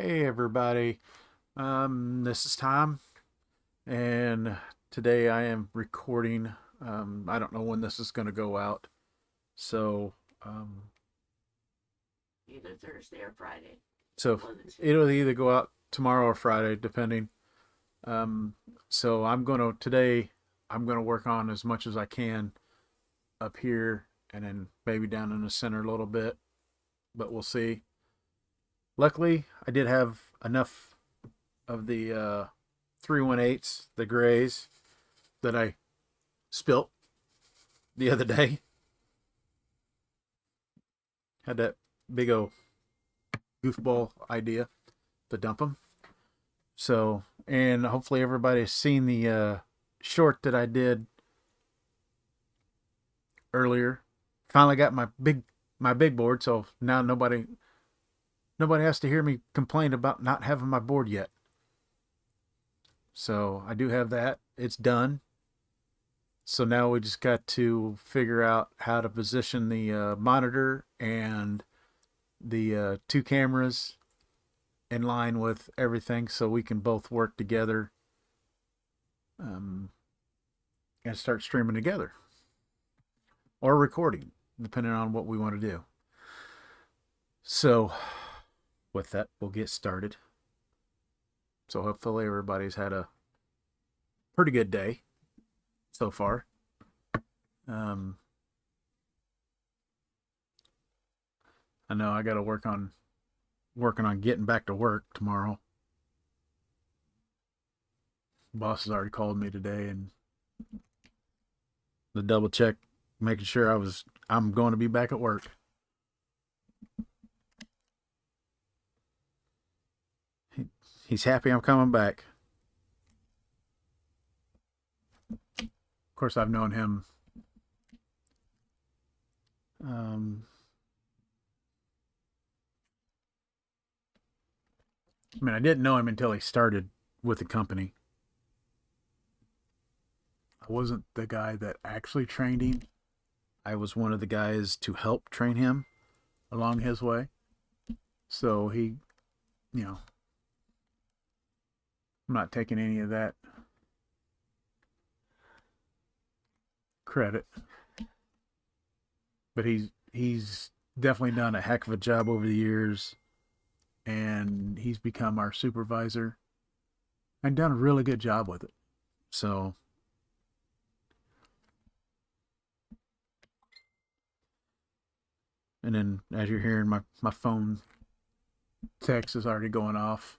Hey everybody, this is Tom, and today I am recording. I don't know when this is going to go out, so um, Either Thursday or Friday. so One of the two. it'll either go out tomorrow or Friday, depending. Um, so I'm gonna work on as much as I can up here, and then maybe down in the center a little bit, but we'll see. Luckily, I did have enough of the 318s, the grays, that I spilt the other day. Had that big old goofball idea to dump them. So, and hopefully everybody's seen the short that I did earlier. Finally got my big board, so now nobody has to hear me complain about not having my board yet. So I do have that. It's done. So now we just got to figure out how to position the monitor and the two cameras in line with everything so we can both work together um, and start streaming together or recording, depending on what we want to do. So, with that, we'll get started. So, hopefully, everybody's had a pretty good day so far. Um, I know I got to working on getting back to work tomorrow. Boss has already called me today and the double check, making sure I'm going to be back at work. He's happy I'm coming back. Of course, I've known him. Um, I mean, I didn't know him until he started with the company. I wasn't the guy that actually trained him. I was one of the guys to help train him along his way. So you know, I'm not taking any of that credit, but he's definitely done a heck of a job over the years, and he's become our supervisor and done a really good job with it. So, and then as you're hearing, my phone text is already going off.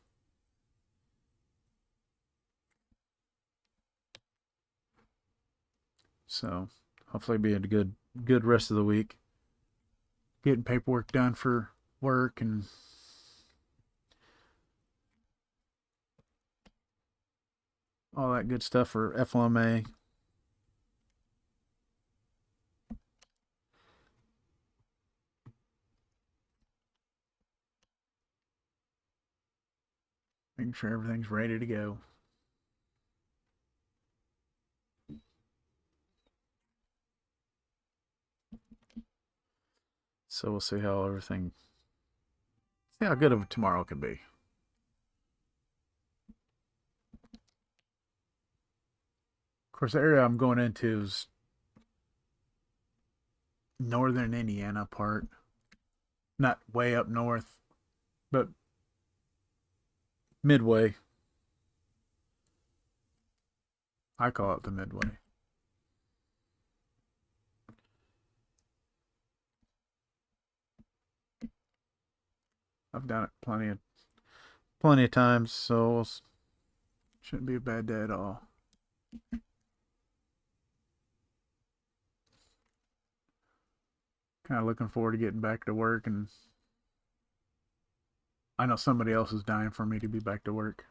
So hopefully be a good rest of the week. Getting paperwork done for work and all that good stuff for FLMA. Making sure everything's ready to go. So we'll see how good of tomorrow can be. Of course, the area I'm going into is northern Indiana part. Not way up north, but midway. I call it the midway. I've done it plenty of times, so shouldn't be a bad day at all. Kind of looking forward to getting back to work, and I know somebody else is dying for me to be back to work.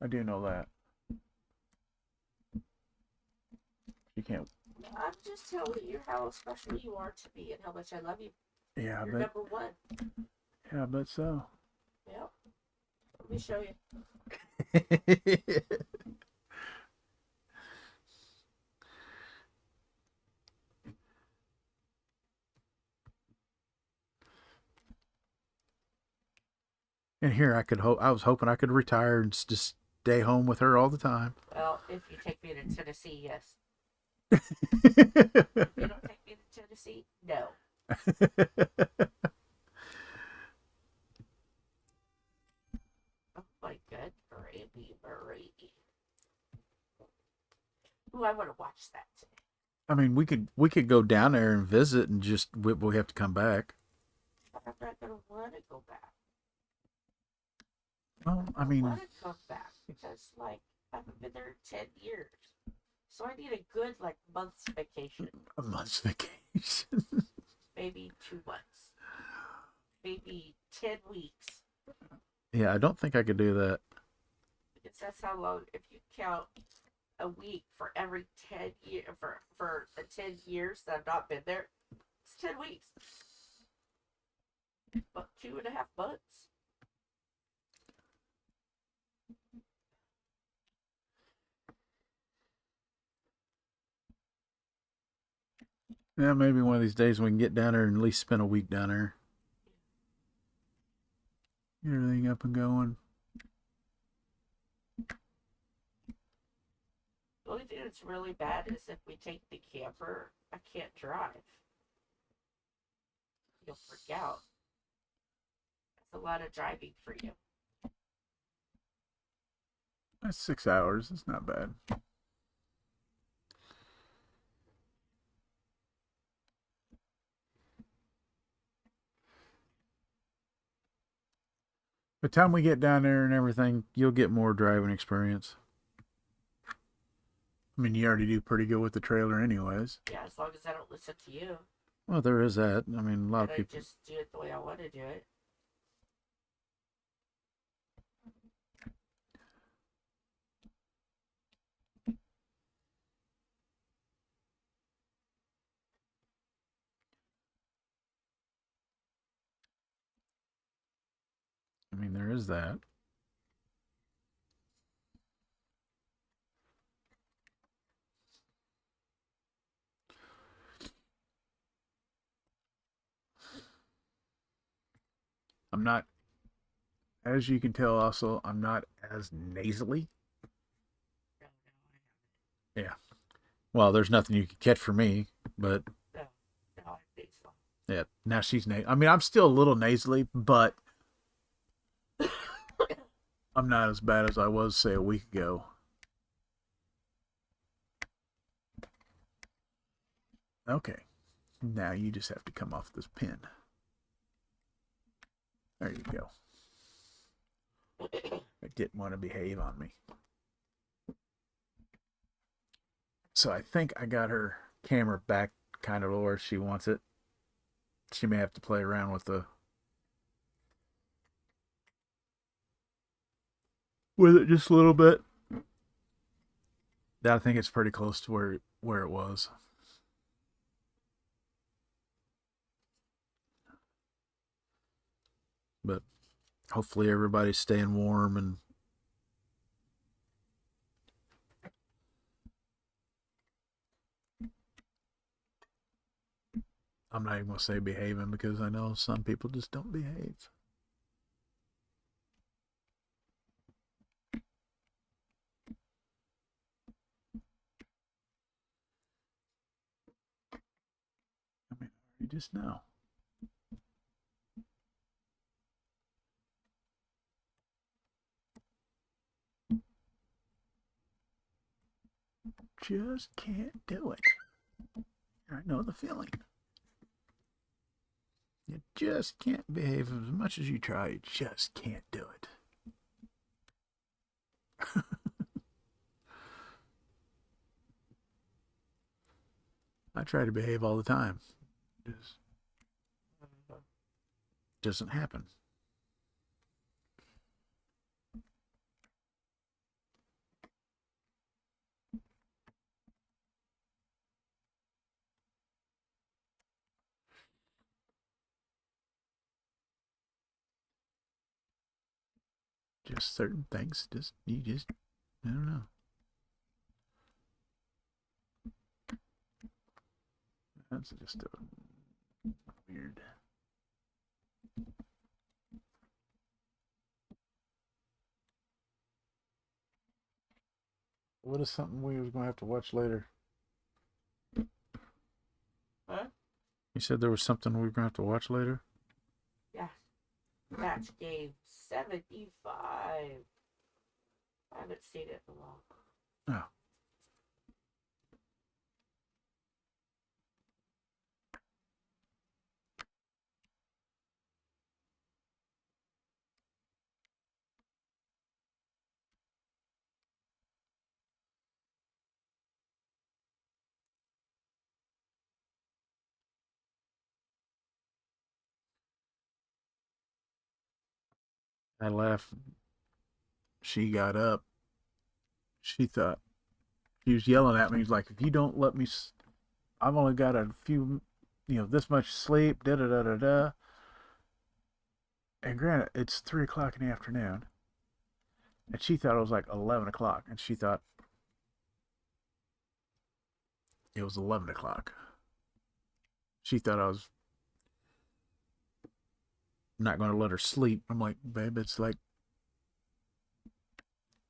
I do know that. You can't. I'm just telling you how special you are to me and how much I love you. Yeah, You're number one. Yeah, I bet so. Yep. Let me show you. And here I could hope. I was hoping I could retire and just stay home with her all the time. Well, if you take me to Tennessee, yes. You don't take me to Tennessee? No. Oh my god, Gravy Marie. Ooh, I want to watch that today. I mean, we could go down there and visit, and just we have to come back. But I'm not gonna want to go back. Well, I I mean, want to come back because, like, I haven't been there in 10 years. So I need a good, like, month's vacation. a month's vacation. Maybe 2 months. Maybe 10 weeks. Yeah, I don't think I could do that. Because that's how long, if you count a week for every 10 years, for the 10 years that I've not been there, it's 10 weeks. But 2.5 months. Yeah, maybe one of these days we can get down there and at least spend a week down there. Get everything up and going. The only thing that's really bad is if we take the camper, I can't drive. You'll freak out. That's a lot of driving for you. That's 6 hours. It's not bad. By the time we get down there and everything, you'll get more driving experience. I mean, you already do pretty good with the trailer, anyways. Yeah, as long as I don't listen to you. Well, there is that. I mean, a lot And of I people. just do it the way I want to do it. I mean, there is that. I'm not, as you can tell, also, I'm not as nasally. Yeah. Well, there's nothing you can catch for me, but No, no, I think so. yeah, now she's I mean, I'm still a little nasally, but I'm not as bad as I was, say, a week ago. Okay. Now you just have to come off this pin. There you go. I didn't want to behave on me. So I think I got her camera back kind of where she wants it. She may have to play around with it just a little bit. I think it's pretty close to where it was. But hopefully everybody's staying warm, and I'm not even going to say behaving because I know some people just don't behave. I mean, you just know. Just can't do it. I know the feeling. You just can't behave as much as you try. You just can't do it. I try to behave all the time. It just doesn't happen. Just certain things. I don't know. That's just a weird. What is something we was gonna have to watch later? Huh? You said there was something we were gonna have to watch later. Yeah. Match game 75. I haven't seen it in a while. Oh. I laughed. She got up. She thought he was yelling at me. He's like, "If you don't let me, I've only got a few, this much sleep." Da da da da da. And granted, it's 3 o'clock in the afternoon, and she thought it was like 11 o'clock, and she thought it was 11 o'clock. She thought I was not going to let her sleep. I'm like, babe, it's like.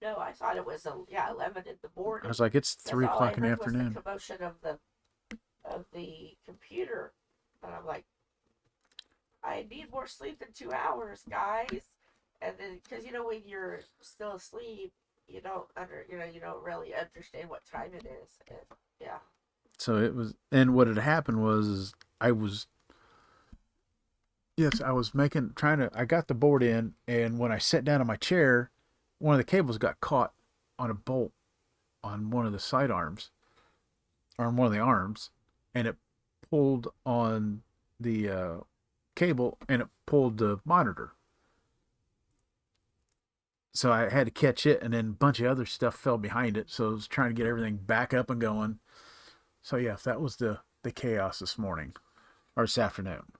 No, I thought it was 11 in the morning. I was like, it's 3 o'clock in the afternoon. Was the commotion of the computer, and I'm like, I need more sleep than 2 hours, guys. And then, because when you're still asleep, you don't really understand what time it is. And, yeah. So it was, and what had happened was I was I got the board in, and when I sat down on my chair, one of the cables got caught on a bolt on one of the side arms, or on one of the arms, and it pulled on the cable, and it pulled the monitor. So I had to catch it, and then a bunch of other stuff fell behind it. So I was trying to get everything back up and going. So yeah, that was the chaos this morning, or this afternoon.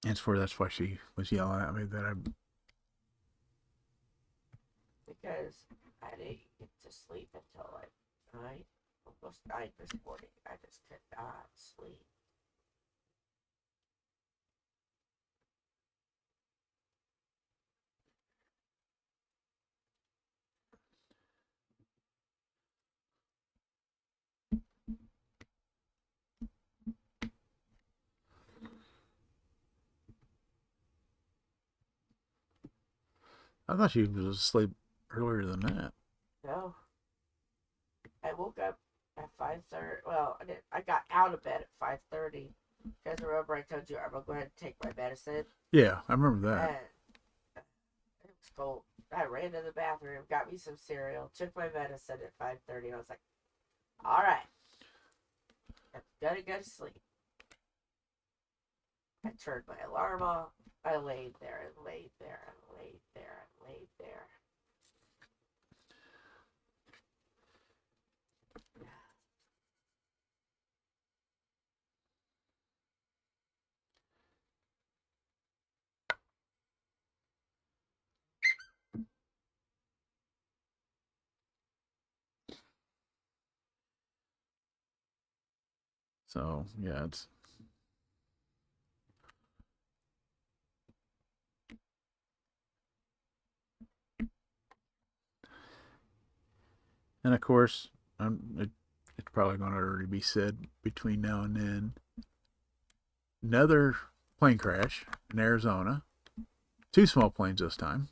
And that's why she was yelling at me that I. Because I didn't get to sleep until like 9, almost 9 this morning. I just could not sleep. I thought she was asleep earlier than that. No. I woke up at 5:30. Well, I got out of bed at 5:30. Because remember I told you I'm going to go ahead and take my medicine? Yeah, I remember that. And it was cold. I ran to the bathroom, got me some cereal, took my medicine at 5:30. I was like, all right, I'm going to go to sleep. I turned my alarm off. I laid there and laid there and laid there and laid there. So yeah, it's. And of course, it's probably going to already be said between now and then. Another plane crash in Arizona. 2 small planes this time.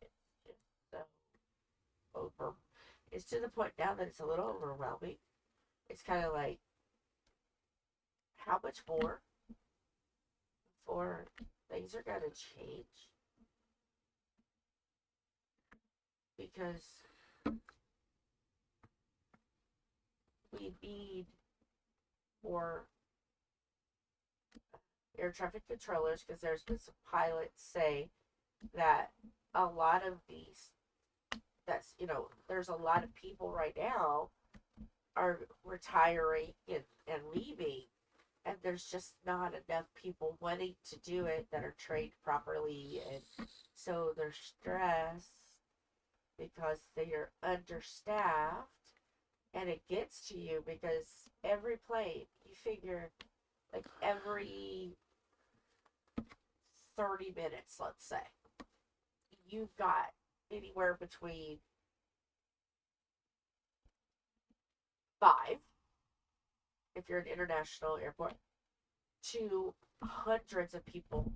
It's just so it's to the point now that it's a little overwhelming. It's kind of like, how much more before things are going to change? Because we need more air traffic controllers, because there's been some pilots say that a lot of these, there's a lot of people right now are retiring and leaving, and there's just not enough people wanting to do it that are trained properly, and so they're stressed because they are understaffed, And it gets to you because every plane, you figure, like every 30 minutes, let's say, you've got anywhere between 5, if you're an international airport, to hundreds of people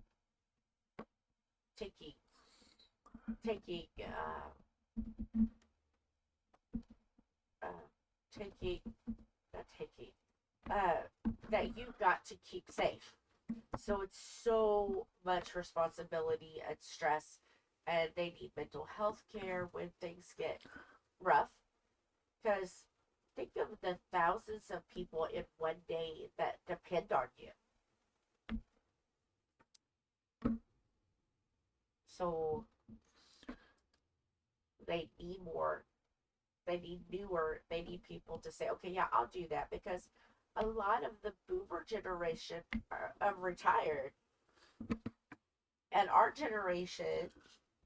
taking taking uh, taking not taking that you've got to keep safe. So it's so much responsibility and stress, and they need mental health care when things get rough. Because think of the thousands of people in one day that depend on you. So they need more, they need newer, they need people to say, okay, yeah, I'll do that. Because a lot of the boomer generation are retired, and our generation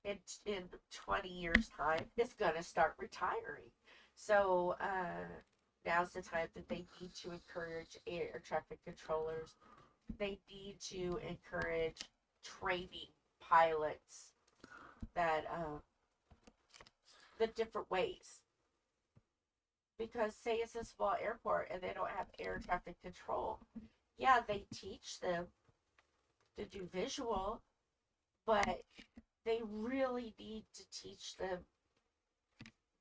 in 20 years time is going to start retiring. So now's the time that they need to encourage air traffic controllers. They need to encourage training pilots that the different ways. Because say it's a small airport and they don't have air traffic control, yeah, they teach them to do visual, but they really need to teach them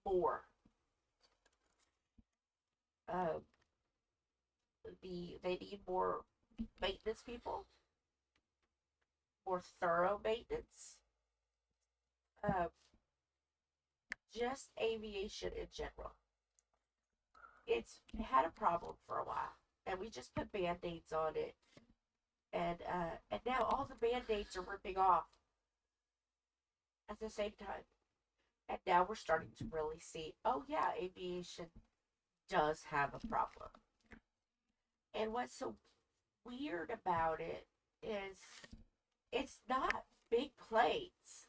more. Um, they need more maintenance people, more thorough maintenance. Uh, just aviation in general. It's had a problem for a while, and we just put band-aids on it, and now all the band-aids are ripping off at the same time. And now we're starting to really see, oh yeah, aviation does have a problem. And what's so weird about it is it's not big planes.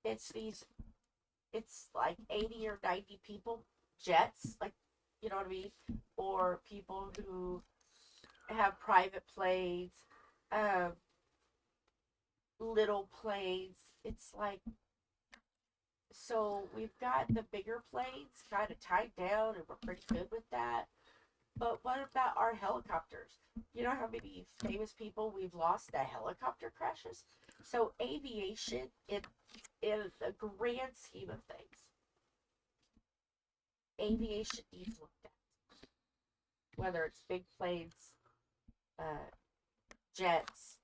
It's these, it's like 80 or 90 people jets, like, you know what I mean? Or people who have private planes, um, little planes. It's like, so we've got the bigger planes kind of tied down, and we're pretty good with that. But what about our helicopters? You know how many famous people we've lost to helicopter crashes? So aviation, in the grand scheme of things, aviation needs looked at. Whether it's big planes, uh, jets,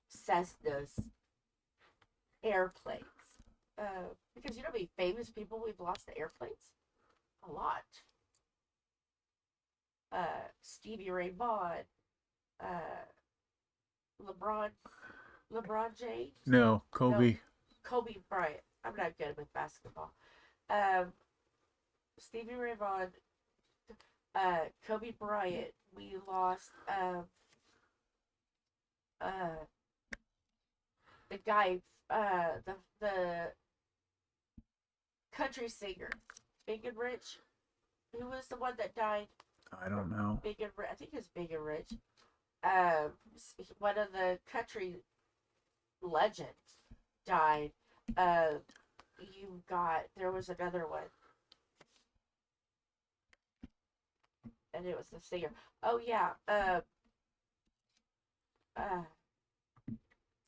Cessnas, airplanes. Because you know how many famous people we've lost to airplanes? A lot. Stevie Ray Vaughan, uh, LeBron, LeBron James. No, Kobe. No, Kobe Bryant. I'm not good with basketball. Um, Stevie Ray Vaughan, Kobe Bryant. We lost uh, the guy, the country singer, Big and Rich. Who was the one that died? I don't know. Big and Rich. I think it was Big and Rich. Um, one of the country legends died. You got, there was another one, and it was the singer. Oh yeah. Uh,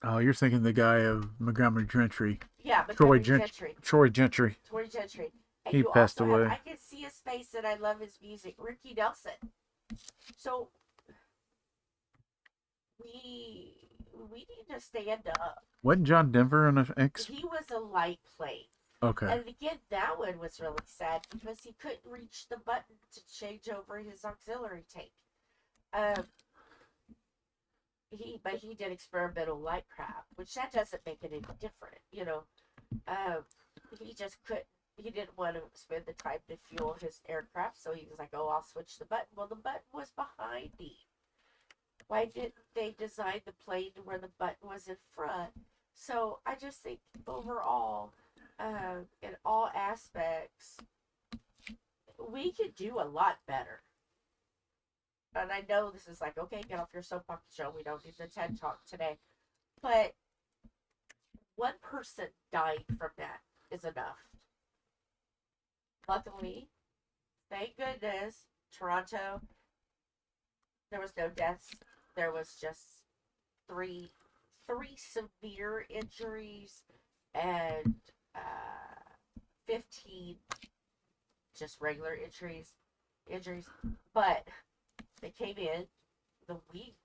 Oh, you're thinking the guy of Montgomery Gentry. yeah, Troy Montgomery Gentry. Troy Gentry. Troy Gentry. And He you passed also away. have, I can see his face and I love his music, Ricky Nelson. So we need to stand up. Wasn't John Denver in an X? He was a light plane. Okay. And again, that one was really sad because he couldn't reach the button to change over his auxiliary tank. But he did experimental light craft, which that doesn't make it any different, you know. He just couldn't. He didn't want to spend the time to fuel his aircraft, so he was like, "Oh, I'll switch the button." Well, the button was behind him. Why didn't they design the plane to where the button was in front? So I just think overall, in all aspects, we could do a lot better. And I know this is like, okay, get off your soapbox, Joe. We don't need the TED Talk today. But one person dying from that is enough. Luckily, thank goodness, Toronto, there was no deaths. There was just three severe injuries and 15 just regular injuries. But they came in, the weed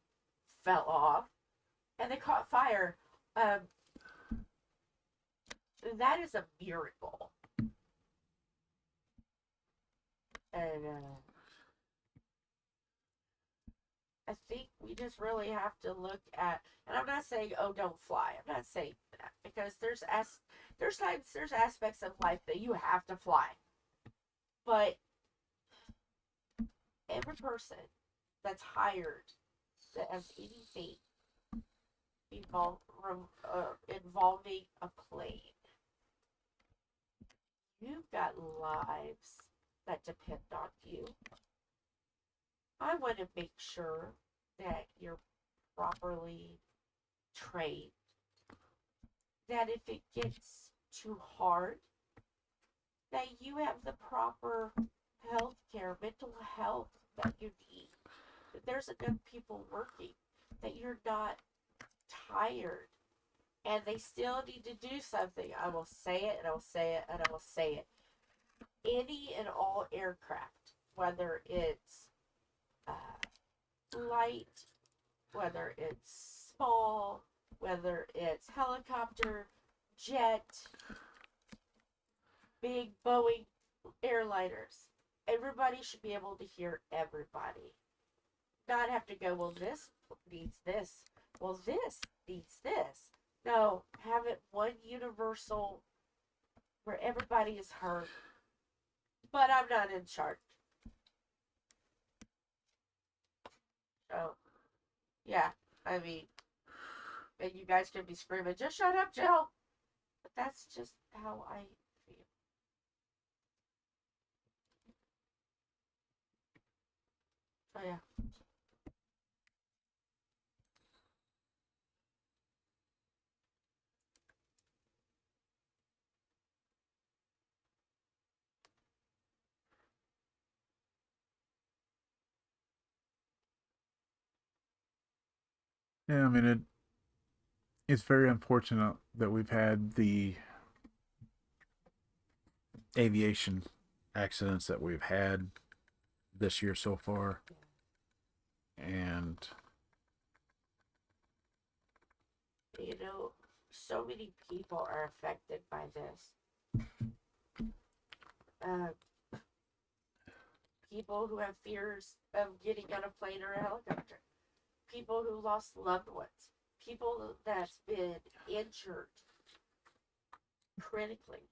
fell off, and they caught fire. That is a miracle. And I think we just really have to look at, and I'm not saying, oh, don't fly. I'm not saying that, because there's aspects of life that you have to fly. But every person that's hired that has anything involving a plane, you've got lives that depend on you. I want to make sure that you're properly trained, that if it gets too hard, that you have the proper health care, mental health that you need, that there's enough people working, that you're not tired, and they still need to do something. I will say it, and I will say it, and I will say it. Any and all aircraft, whether it's light, whether it's small, whether it's helicopter, jet, big Boeing airliners, everybody should be able to hear everybody. Not have to go, well, this needs this. Well, this needs this. No, have it one universal where everybody is heard. But I'm not in charge. So, yeah, I mean, and you guys can be screaming, just shut up, Jill. But that's just how I feel. So, yeah. Yeah, I mean it's very unfortunate that we've had the aviation accidents that we've had this year so far. And You know, so many people are affected by this. People who have fears of getting on a plane or a helicopter. People who lost loved ones. People that's been injured critically.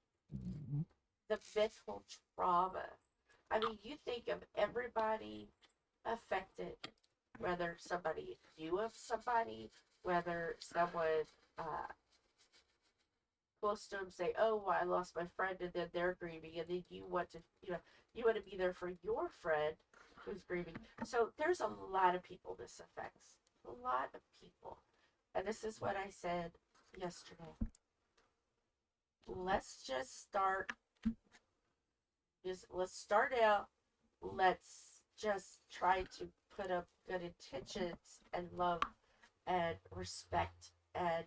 The mental trauma. I mean, you think of everybody affected, whether somebody knew of somebody, whether someone close to them say, "Oh, well, I lost my friend," and then they're grieving, and then you want to, you want to be there for your friend who's grieving. So there's a lot of people this affects. A lot of people, and this is what I said yesterday. Let's just start. Let's start out. Let's just try to put up good intentions and love and respect and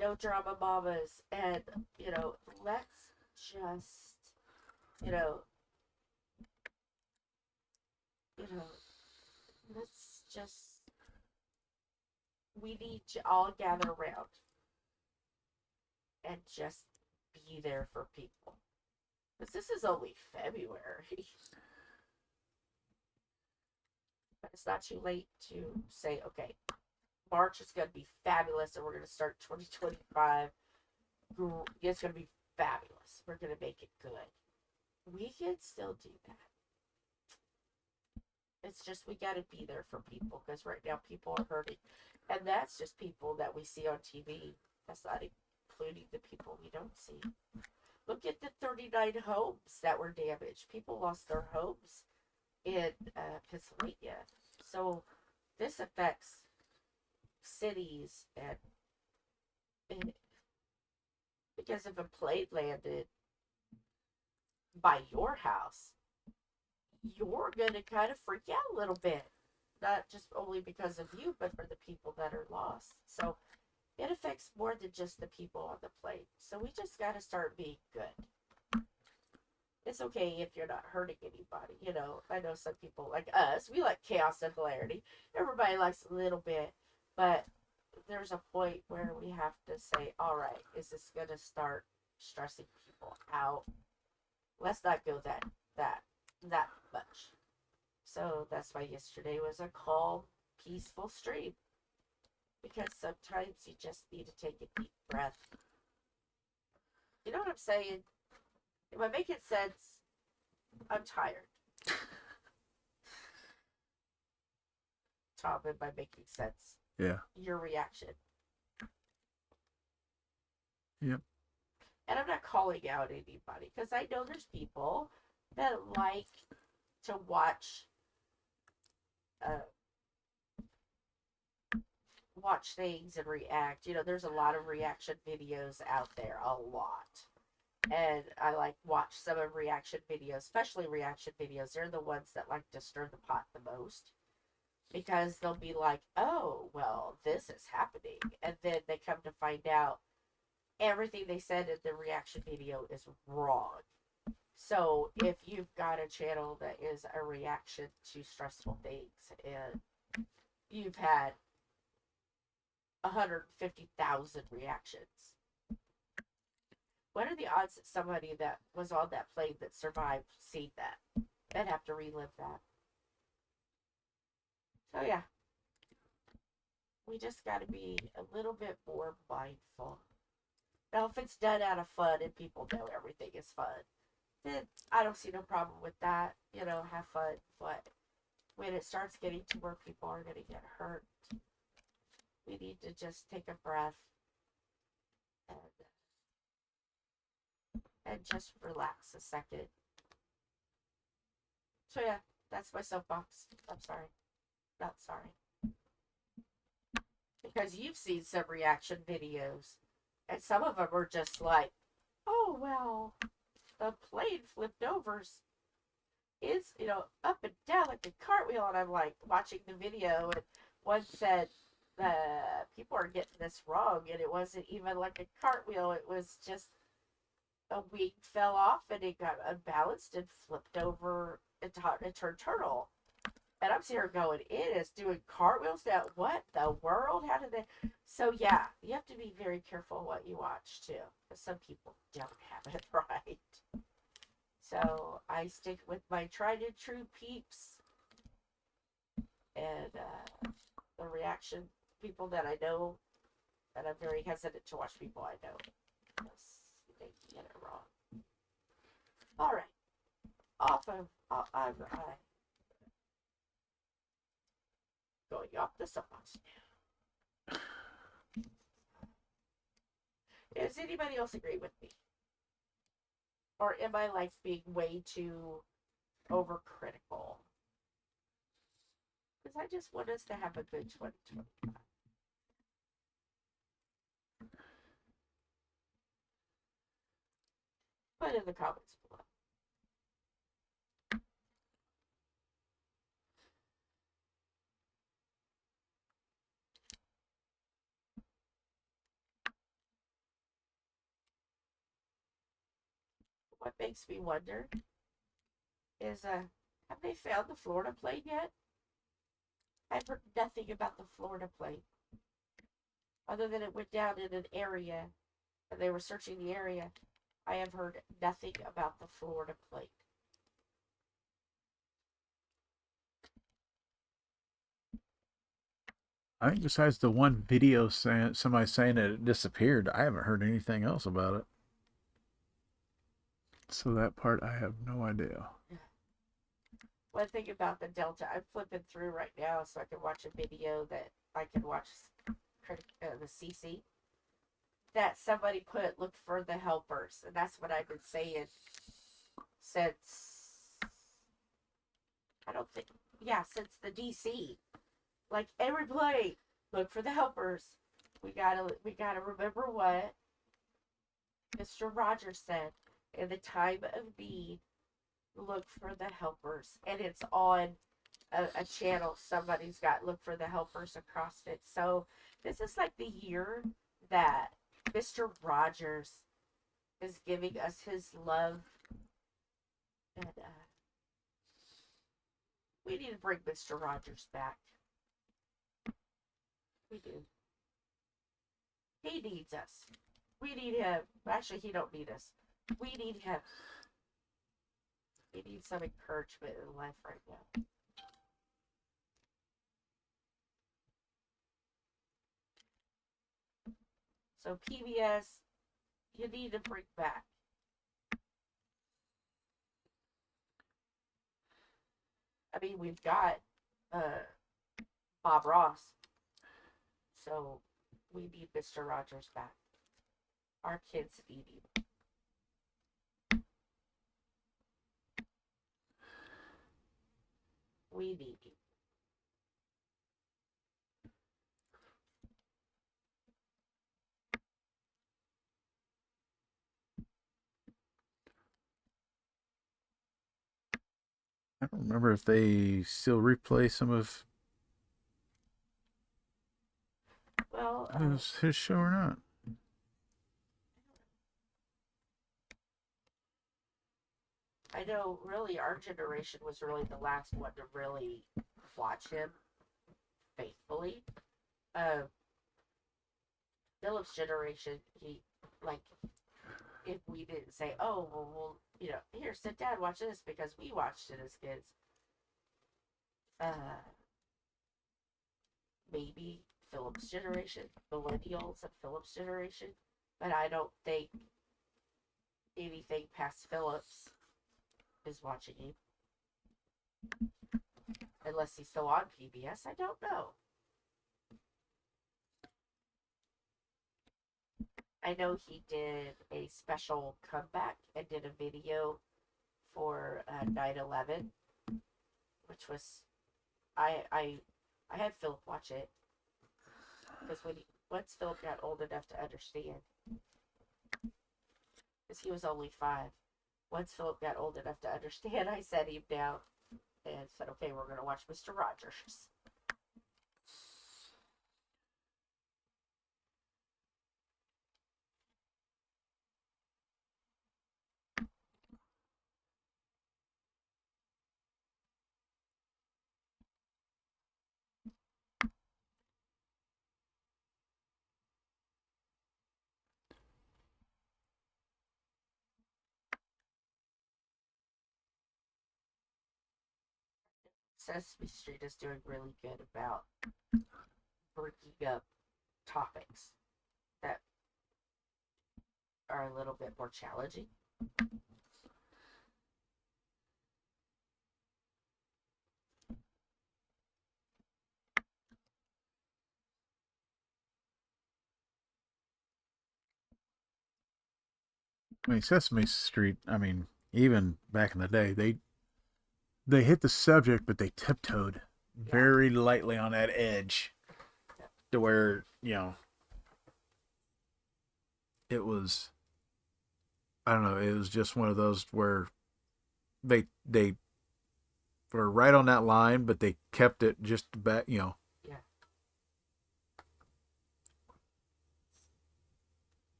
no drama mamas, and let's just you know let's just we need to all gather around and just be there for people, because this is only February. But it's not too late to say, okay, March is going to be fabulous, and we're going to start 2025. It's going to be fabulous. We're going to make it good. We can still do that. It's just we got to be there for people, because right now people are hurting. And that's just people that we see on TV. That's not including the people we don't see. Look at the 39 homes that were damaged. People lost their homes in Pennsylvania. So this affects cities, and because if a plane landed by your house, you're gonna kind of freak out a little bit. Not just only because of you, but for the people that are lost. So it affects more than just the people on the plane. So we just gotta start being good. It's okay if you're not hurting anybody. You know, I know some people like us, we like chaos and hilarity. Everybody likes a little bit, but there's a point where we have to say, all right, is this gonna start stressing people out? Let's not go that much. So that's why yesterday was a calm, peaceful stream. Because sometimes you just need to take a deep breath. You know what I'm saying? Am I making sense? I'm tired. Tom, am I making sense? Yeah. Your reaction. Yep. And I'm not calling out anybody because I know there's people that like to watch watch things and react. You know, there's a lot of reaction videos out there, a lot. And I like watch some of reaction videos, especially reaction videos. They're the ones that like to stir the pot the most because they'll be like, "Oh, well, this is happening," and then they come to find out everything they said in the reaction video is wrong. So if you've got a channel that is a reaction to stressful things and you've had 150,000 reactions, what are the odds that somebody that was on that plane that survived seen that and have to relive that? So yeah, we just got to be a little bit more mindful. Now, if it's done out of fun and people know everything is fun, then I don't see no problem with that. You know, have fun. But when it starts getting to where people are going to get hurt, we need to just take a breath and just relax a second. So yeah, that's my soapbox. I'm sorry. Not sorry. Because you've seen some reaction videos, and some of them are just like, oh, well, the plane flipped over. It's, you know, up and down like a cartwheel. And I'm like watching the video, and one said, people are getting this wrong, and it wasn't even like a cartwheel. It was just a wing fell off, and it got unbalanced and flipped over and turned turtle. And I'm sitting here going, it is doing cartwheels now. What the world? How did they? So yeah, you have to be very careful what you watch too, because some people don't have it right. So I stick with my tried and true peeps and the reaction people that I know, and I'm very hesitant to watch people I know because they get it wrong. All right, off of I'm going off the soapbox now. Does anybody else agree with me? Or am I like being way too overcritical? Because I just want us to have a good 2025. Put in the comments below. What makes me wonder is have they found the Florida plane yet? I've heard nothing about the Florida plane. Other than it went down in an area and they were searching the area, I have heard nothing about the Florida plane. I think besides the one video saying somebody saying that it disappeared, I haven't heard anything else about it. So that part I have no idea. One thing about the Delta, I'm flipping through right now so I can watch a video that I can watch the CC. that somebody put look for the helpers, and that's what I've been saying since I don't think since the DC. Like every play, look for the helpers. We gotta remember what Mr. Rogers said. In the time of need, look for the helpers. And it's on a channel somebody's got look for the helpers across it. So this is like the year that Mr. Rogers is giving us his love. And we need to bring Mr. Rogers back. We do. He needs us. We need him. Actually, he don't need us. We need him. We need some encouragement in life right now. So PBS, you need to bring back. I mean, we've got Bob Ross. So we need Mr. Rogers back. Our kids need him. We need him. I don't remember if they still replay some of his show or not. I know, really, our generation was really the last one to really watch him faithfully. Philip's generation, he, like, if we didn't say, oh, well, here, sit down, watch this, because we watched it as kids. Maybe Philip's generation, millennials of Philip's generation, but I don't think anything past Philip's is watching him. Unless he's still on PBS, I don't know. I know he did a special comeback and did a video for 9/11, which was I had Philip watch it because once Philip got old enough to understand, because he was only 5. Once Philip got old enough to understand, I set him down and said, "Okay, we're gonna watch Mr. Rogers." Sesame Street is doing really good about bringing up topics that are a little bit more challenging. I mean, Sesame Street, I mean, even back in the day, they hit the subject, but they tiptoed very lightly on that edge to where, it was, I don't know, it was just one of those where they were right on that line, but they kept it just back, Yeah.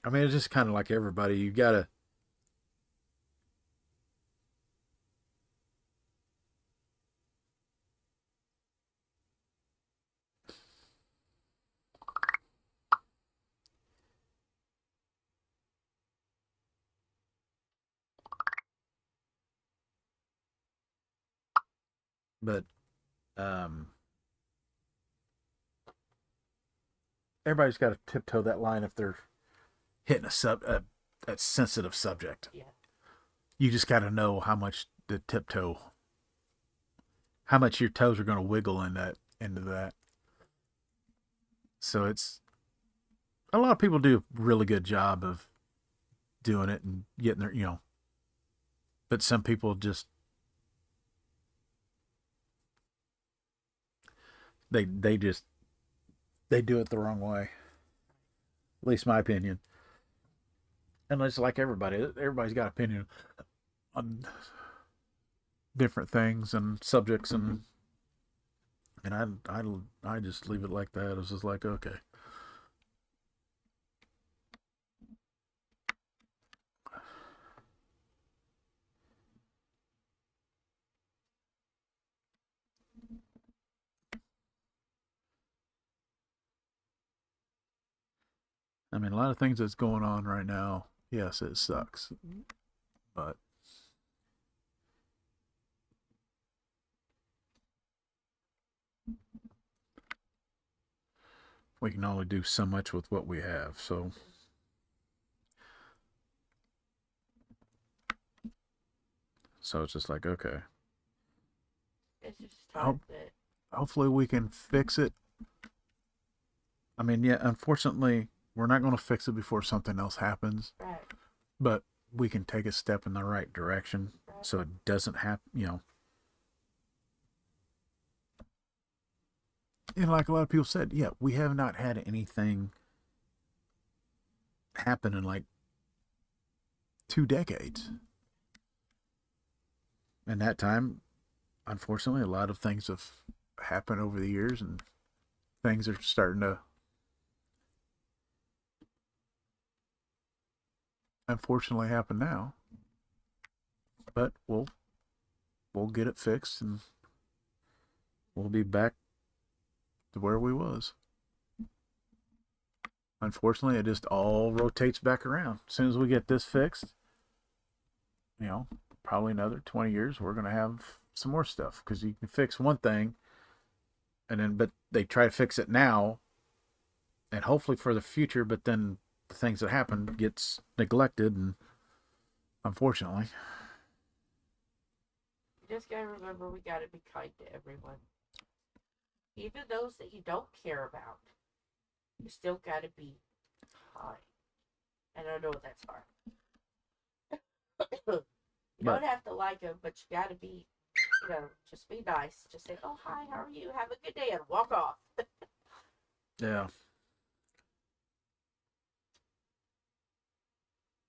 I mean, it's just kind of like everybody. You gotta. But um, everybody's got to tiptoe that line if they're hitting a a sensitive subject. Yeah. You just got to know how much the tiptoe, how much your toes are going to wiggle in that into that. So it's a lot of people do a really good job of doing it and getting their, but some people just they just they do it the wrong way. At least my opinion. And it's like everybody's got opinion on different things and subjects, and I just leave it like that. It's just like, okay. I mean, a lot of things that's going on right now. Yes, it sucks, but we can only do so much with what we have. So it's just like, okay. It's just hard that. Hopefully we can fix it. I mean, yeah, unfortunately, we're not going to fix it before something else happens. Right. But we can take a step in the right direction, Right. so it doesn't happen, And like a lot of people said, yeah, we have not had anything happen in like 2 decades. And that time, unfortunately, a lot of things have happened over the years, and things are starting to, unfortunately, happen now. But we'll get it fixed, and we'll be back to where we was. Unfortunately, it just all rotates back around. As soon as we get this fixed, probably another 20 years, we're going to have some more stuff, because you can fix one thing, but they try to fix it now, and hopefully for the future, but then the things that happen gets neglected, and unfortunately. You just gotta remember, we gotta be kind to everyone. Even those that you don't care about. You still gotta be kind. And I know that's hard. You don't have to like them, but you gotta be, just be nice. Just say, oh, hi, how are you? Have a good day, and walk off. Yeah.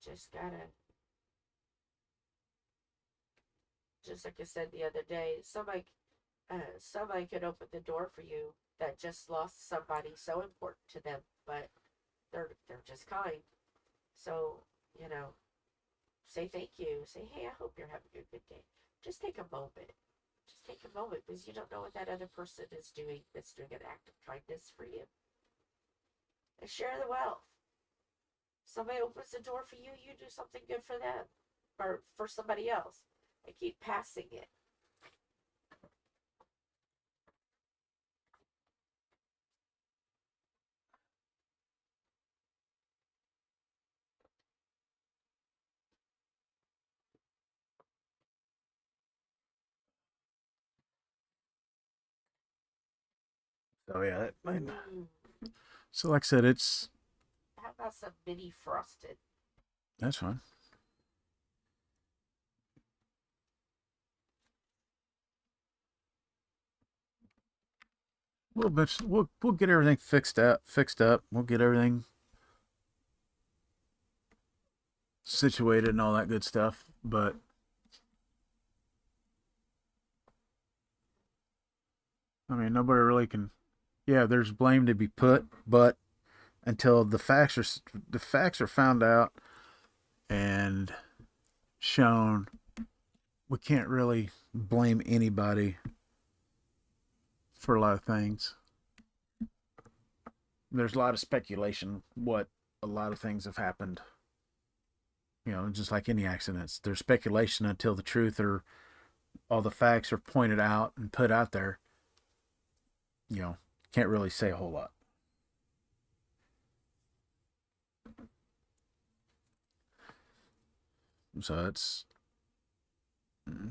Just gotta, just like I said the other day, somebody could open the door for you that just lost somebody so important to them, but they're just kind. So, say thank you. Say, hey, I hope you're having a good day. Just take a moment. Just take a moment, because you don't know what that other person is doing that's doing an act of kindness for you. And share the wealth. Somebody opens the door for you, you do something good for them or for somebody else, and keep passing it. So yeah, so like I said, it's. How about some mini frosted? That's fine. We'll get everything fixed up. We'll get everything situated and all that good stuff. But I mean, nobody really can. Yeah, there's blame to be put, but until the facts are found out and shown, we can't really blame anybody for a lot of things. There's a lot of speculation what a lot of things have happened. Just like any accidents, there's speculation until the truth or all the facts are pointed out and put out there. Can't really say a whole lot. So it's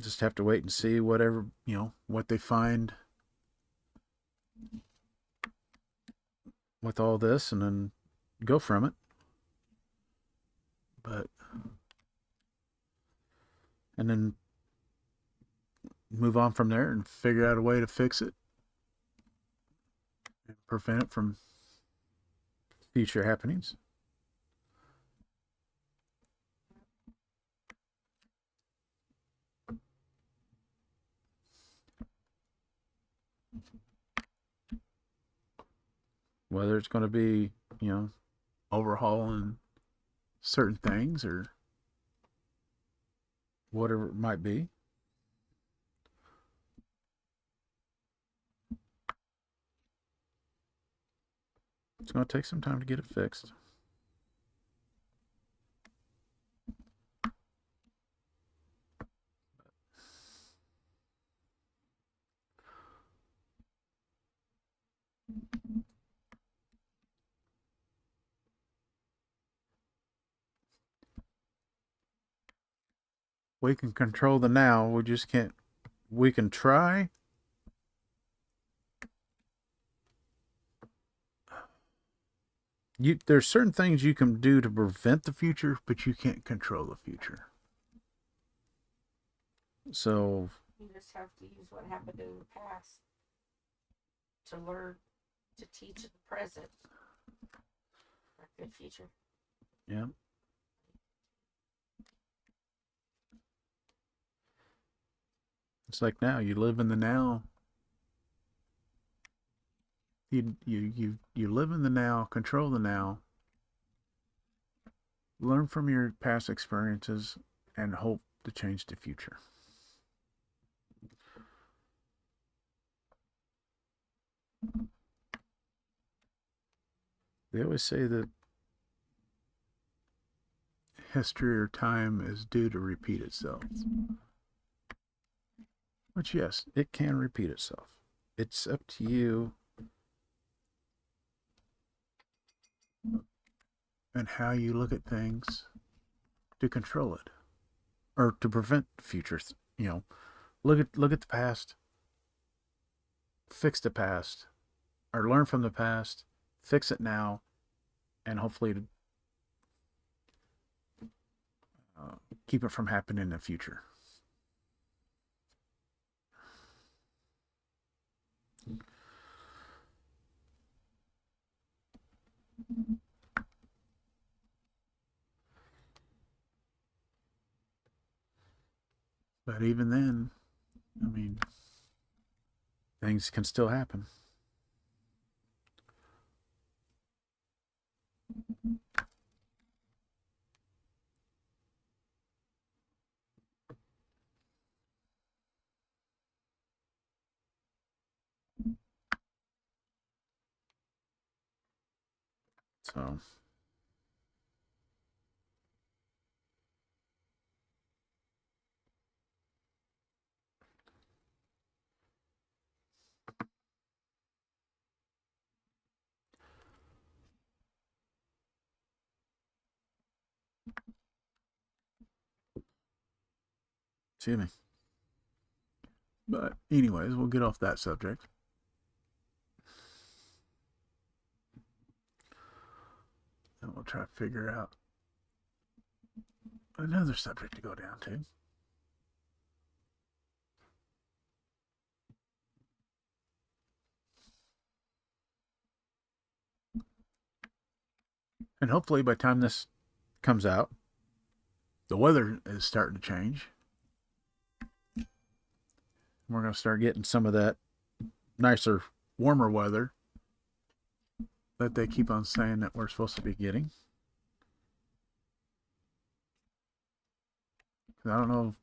just have to wait and see whatever, what they find with all this, and then go from it. But and then move on from there and figure out a way to fix it and prevent it from future happenings. Whether it's going to be, overhauling certain things or whatever it might be. It's going to take some time to get it fixed. We can control the now. We just can't. We can try. There's certain things you can do to prevent the future, but you can't control the future. So you just have to use what happened in the past to learn to teach in the present for a good future. Yeah. It's like now, you live in the now. You live in the now, control the now, learn from your past experiences, and hope to change the future. They always say that history or time is due to repeat itself. Which, yes, it can repeat itself. It's up to you and how you look at things to control it or to prevent the future. Look at the past, fix the past, or learn from the past, fix it now, and hopefully keep it from happening in the future. But even then, I mean, things can still happen. So excuse me. But anyways, we'll get off that subject. And we'll try to figure out another subject to go down to. And hopefully by the time this comes out, the weather is starting to change. We're going to start getting some of that nicer, warmer weather that they keep on saying that we're supposed to be getting. I don't know.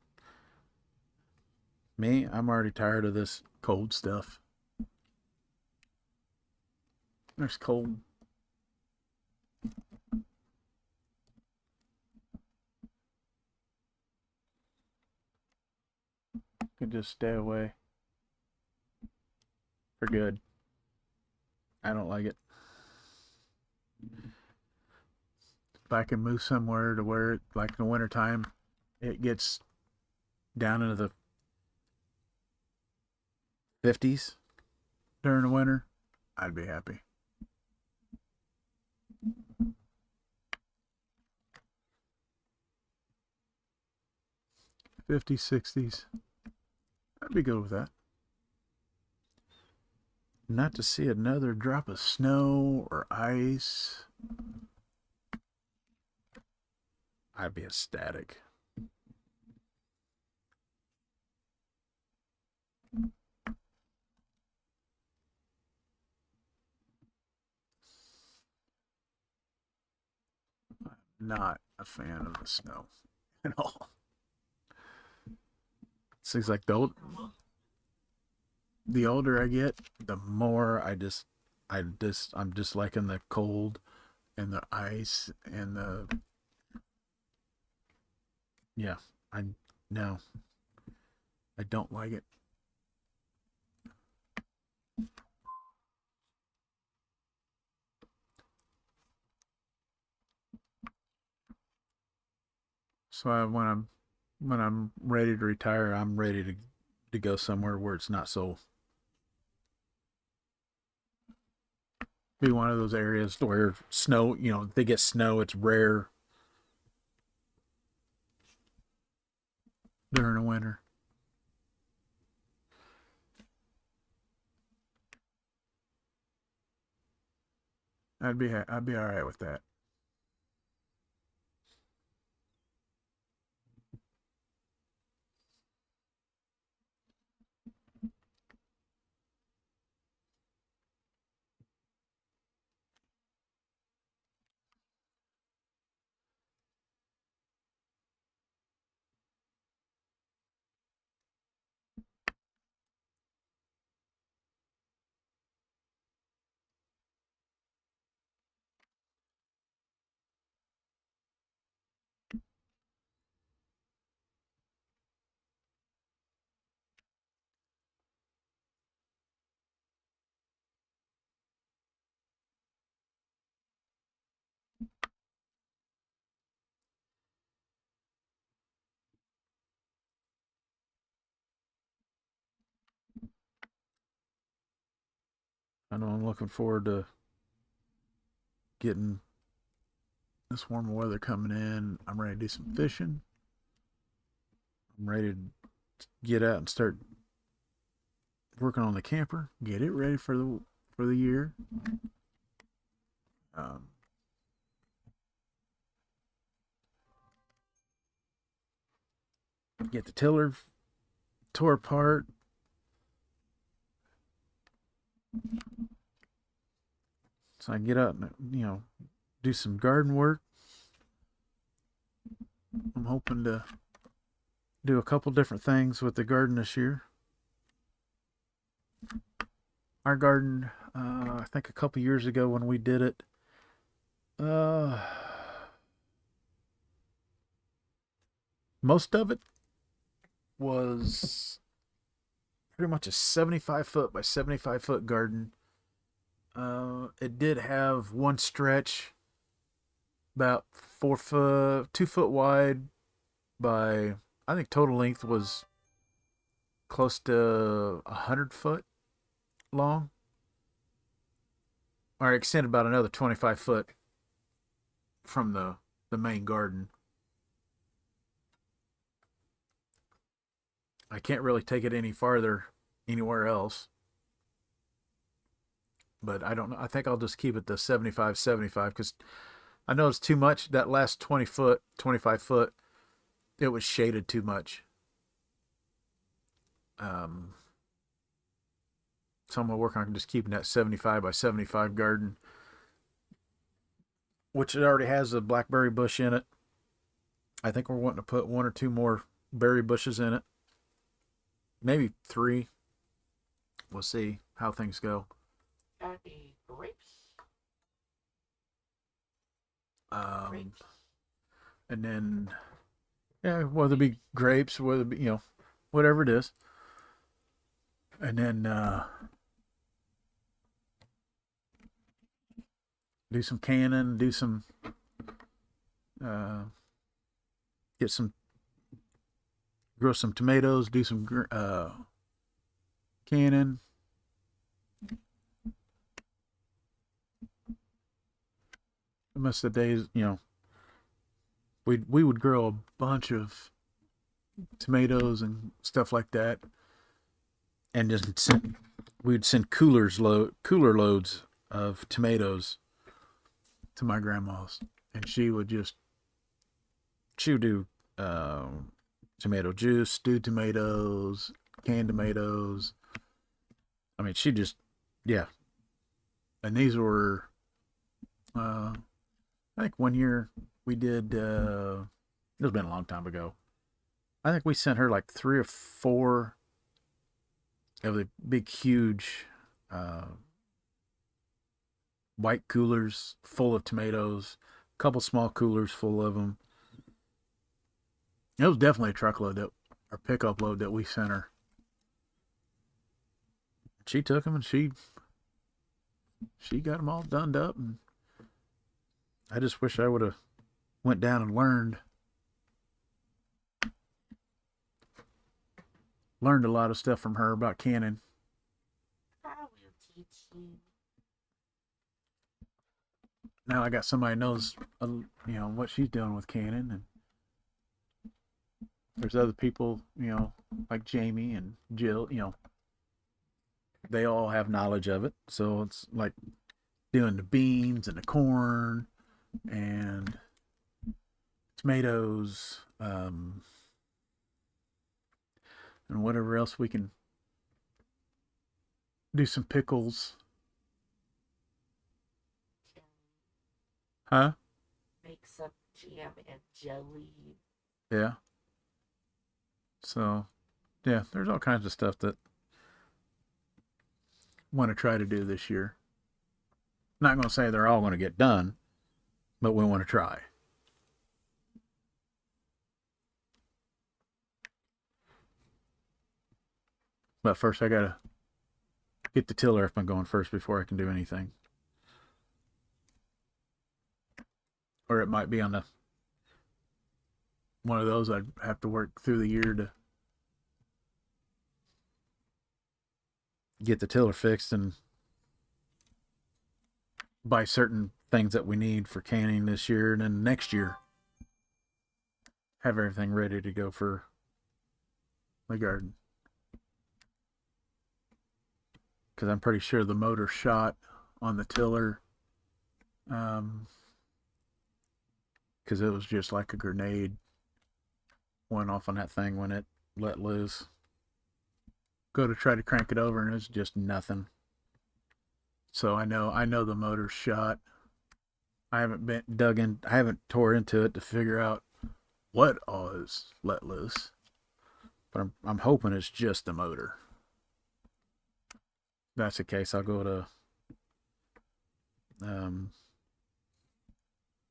Me, I'm already tired of this cold stuff. There's cold. Can just stay away for good. I don't like it. If I can move somewhere to where, like in the wintertime, it gets down into the 50s during the winter, I'd be happy. '50s, '60s. I'd be good with that. Not to see another drop of snow or ice, I'd be ecstatic. Not a fan of the snow at all. Seems like the older I get, the more I'm just liking the cold and the ice and the yeah. I no, I don't like it. So when I'm ready to retire, I'm ready to go somewhere where it's not so be one of those areas where snow, they get snow, it's rare during the winter. I'd be all right with that. I know I'm looking forward to getting this warmer weather coming in. I'm ready to do some fishing. I'm ready to get out and start working on the camper, get it ready for the year. Um, get the tiller tore apart. So I can get out and do some garden work. I'm hoping to do a couple different things with the garden this year. Our garden, I think a couple years ago when we did it, uh, most of it was pretty much a 75-foot by 75-foot garden. It did have one stretch about 4 foot, 2 foot wide by, I think total length was close to 100 foot long, or extended about another 25 foot from the main garden. I can't really take it any farther anywhere else, but I don't know. I think I'll just keep it to 75 because I know it's too much. That last 20 foot, 25 foot, it was shaded too much. Um, so I'm gonna work on just keeping that 75 by 75 garden, which it already has a blackberry bush in it. I think we're wanting to put one or two more berry bushes in it, maybe three. We'll see how things go. That'd be grapes. Grapes. And then, yeah, whether it be grapes, whether it be, whatever it is. And then do some canning, do some, get some grow some tomatoes, do some canning. Most of the days, we would grow a bunch of tomatoes and stuff like that, and we'd send cooler loads of tomatoes to my grandma's, and she would do tomato juice, stewed tomatoes, canned tomatoes. I mean, she just, yeah. And these were, I think one year we did, it's been a long time ago. I think we sent her like 3 or 4 of the big, huge white coolers full of tomatoes, a couple small coolers full of them. It was definitely a truckload or pickup load that we sent her. She took them and she got them all done up, and I just wish I would have went down and learned a lot of stuff from her about canning. I will teach you. Now I got somebody who knows, what she's doing with canning, and there's other people, like Jamie and Jill, they all have knowledge of it. So it's like doing the beans and the corn and tomatoes, and whatever else we can do, some pickles. Huh? Make some jam and jelly. Yeah. So, yeah, there's all kinds of stuff that I want to try to do this year. Not going to say they're all going to get done, but we want to try. But first, I got to get the tiller up and going first before I can do anything. Or it might be on one of those I'd have to work through the year to get the tiller fixed and buy certain things that we need for canning this year, and then next year have everything ready to go for the garden. Because I'm pretty sure the motor shot on the tiller, because it was just like a grenade went off on that thing when it let loose. Go to try to crank it over and it's just nothing. So I know the motor's shot. I haven't tore into it to figure out what all is let loose, but I'm hoping it's just the motor. If that's the case, I'll go to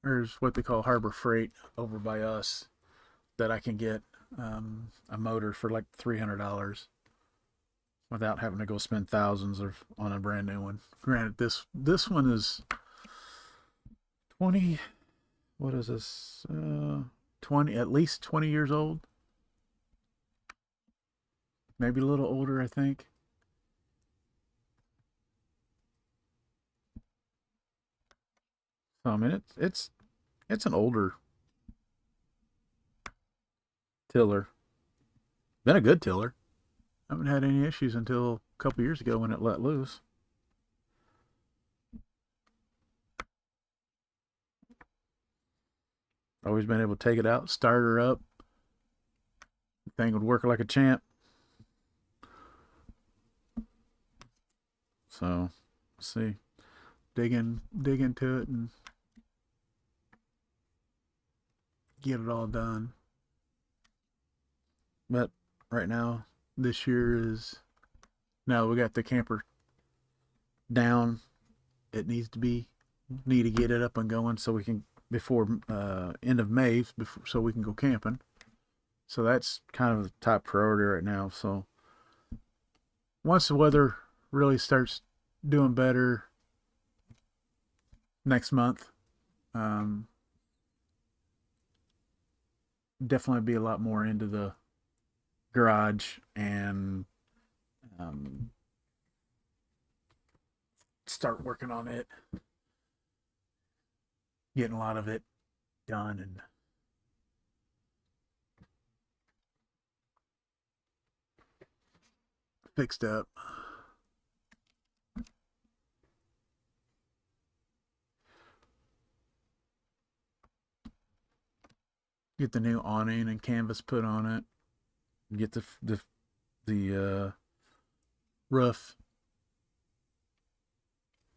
there's what they call Harbor Freight over by us, that I can get a motor for like $300 without having to go spend thousands on a brand new one. Granted, this one is 20. What is this? 20, at least 20 years old. Maybe a little older, I think. So, I mean, it's an older tiller. Been a good tiller. I haven't had any issues until a couple years ago when it let loose. Always been able to take it out, start her up. The thing would work like a champ. So, let's see. Dig into it and get it all done. But right now, this year is, now we got the camper down. It need to get it up and going so we can, before end of May, so we can go camping. So that's kind of the top priority right now. So once the weather really starts doing better next month, definitely be a lot more into the garage and start working on it, getting a lot of it done and fixed up. Get the new awning and canvas put on it. Get the roof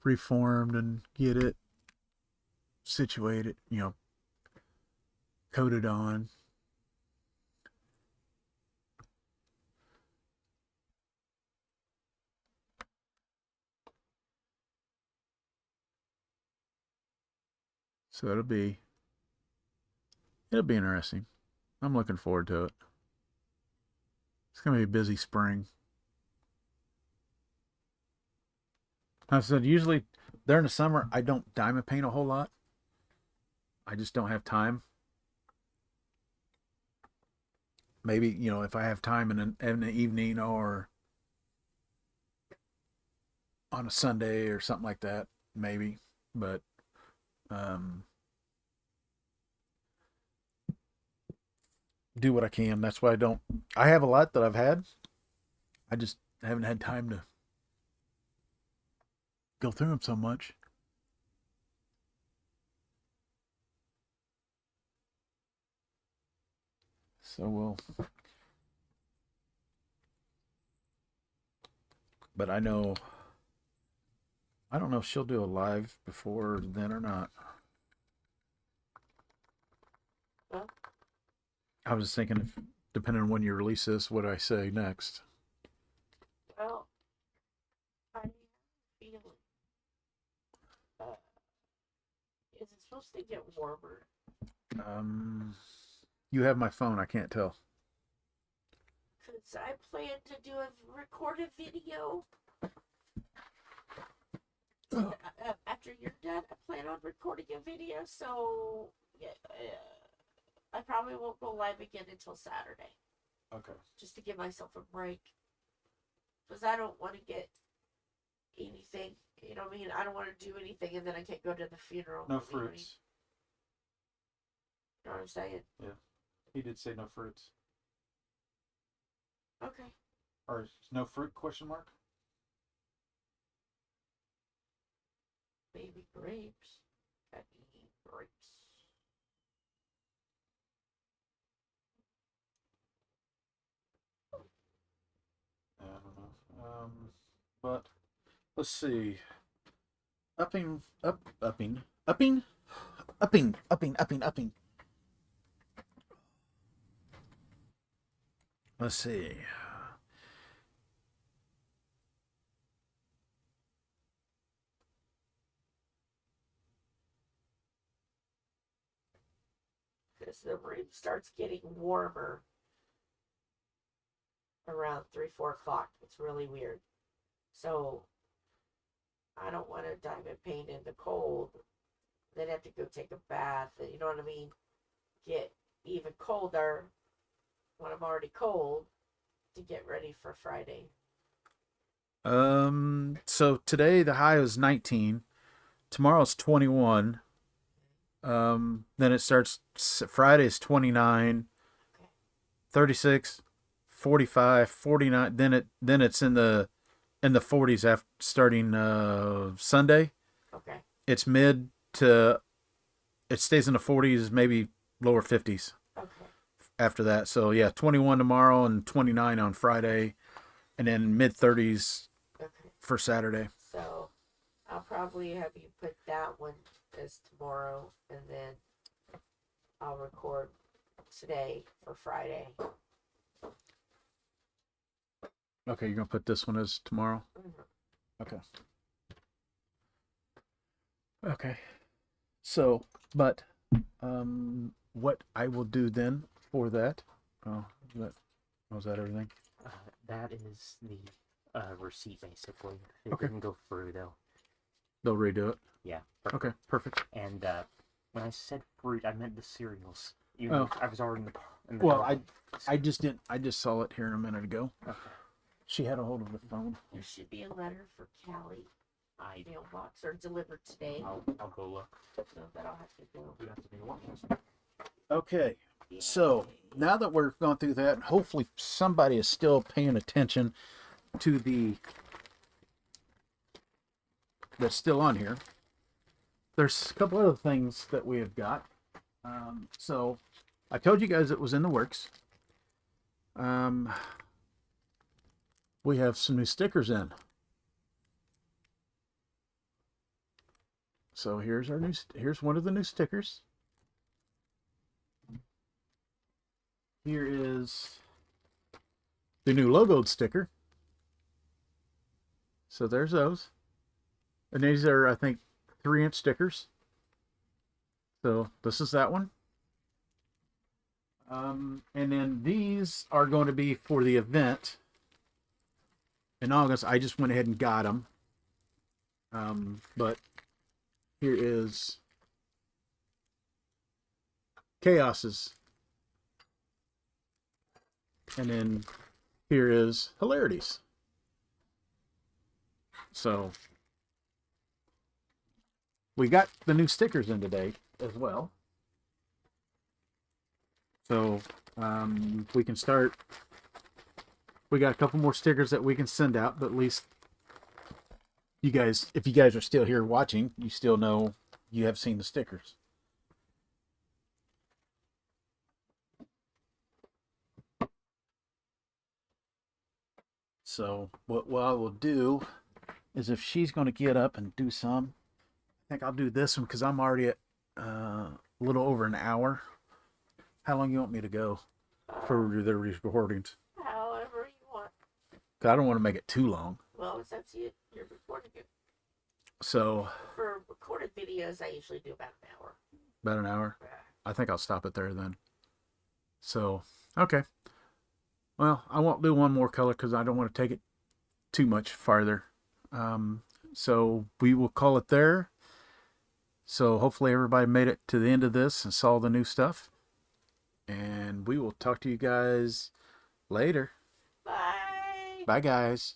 reformed and get it situated, coated on. So it'll be interesting. I'm looking forward to it. It's gonna be a busy spring. I said usually during the summer I don't diamond paint a whole lot. I just don't have time. Maybe, if I have time in the evening or on a Sunday or something like that, maybe. But do what I can. That's why I have a lot that I've had. I just haven't had time to go through them so much. So but I don't know if she'll do a live before then or not. Well, I was thinking, depending on when you release this, what do I say next? well, I have a feeling. Is it supposed to get warmer? You have my phone. I can't tell. Because I plan to do a recorded video. After you're done, I plan on recording a video, so yeah, I probably won't go live again until Saturday. Okay. Just to give myself a break. Because I don't want to get anything, you know what I mean? I don't want to do anything and then I can't go to the funeral. No You know what I mean? fruits. You know what I'm saying? Yeah. He did say no fruits. Okay. Or no fruit, question mark? Baby grapes. Gotta eat grapes. I don't know. But let's see. Upping. Let's see. Because the room starts getting warmer around 3-4 o'clock. It's really weird. So I don't want to diamond paint in the cold. Then have to go take a bath. And you know what I mean? Get even colder when I'm already cold to get ready for Friday. So today the high was 19. Tomorrow's 21. Then it starts. Friday's 29, 36, 45, 49. Then it's in the 40s after starting Sunday. Okay. It's mid to it stays in the 40s, maybe lower 50s. Okay. After that. So yeah, 21 tomorrow and 29 on Friday, and then mid 30s for Saturday. So I'll probably have you put that one as tomorrow, and then I'll record today for Friday. Okay, you're gonna put this one as tomorrow? Mm-hmm. Okay. Okay. So, but what I will do then for that? Oh, was that everything? That is the receipt, basically. It Okay. didn't go through, though. They'll redo it. Yeah. Okay, perfect. And when I said fruit, I meant the cereals. Oh. I was already in the Well, album. I just didn't. I just saw it here a minute ago. Okay. She had a hold of the phone. There should be a letter for Callie. Mailbox or delivered today. I'll go look. So that I'll have to go. You have to do one. Okay. So now that we're going through that, hopefully somebody is still paying attention to the that's still on here. There's a couple other things that we have got. So I told you guys it was in the works. We have some new stickers in. So here's our here's one of the new stickers. Here is the new logoed sticker. So there's those. And these are, I think, 3-inch stickers. So this is that one. And then these are going to be for the event in August. I just went ahead and got them. But here is Chaos's. And then here is Hilarities. So we got the new stickers in today as well. So we can start. We got a couple more stickers that we can send out, but at least you guys, if you guys are still here watching, you still know you have seen the stickers. So what I will do is, if she's going to get up and do some, I think I'll do this one because I'm already at a little over an hour. How long you want me to go for the recordings? However you want. Because I don't want to make it too long. Well, it's up to you. You're recording it. So For recorded videos, I usually do about an hour. about an hour. I think I'll stop it there then. So, okay. Well, I won't do one more color because I don't want to take it too much farther. So we will call it there. So hopefully everybody made it to the end of this and saw the new stuff. And we will talk to you guys later. Bye. Bye, guys.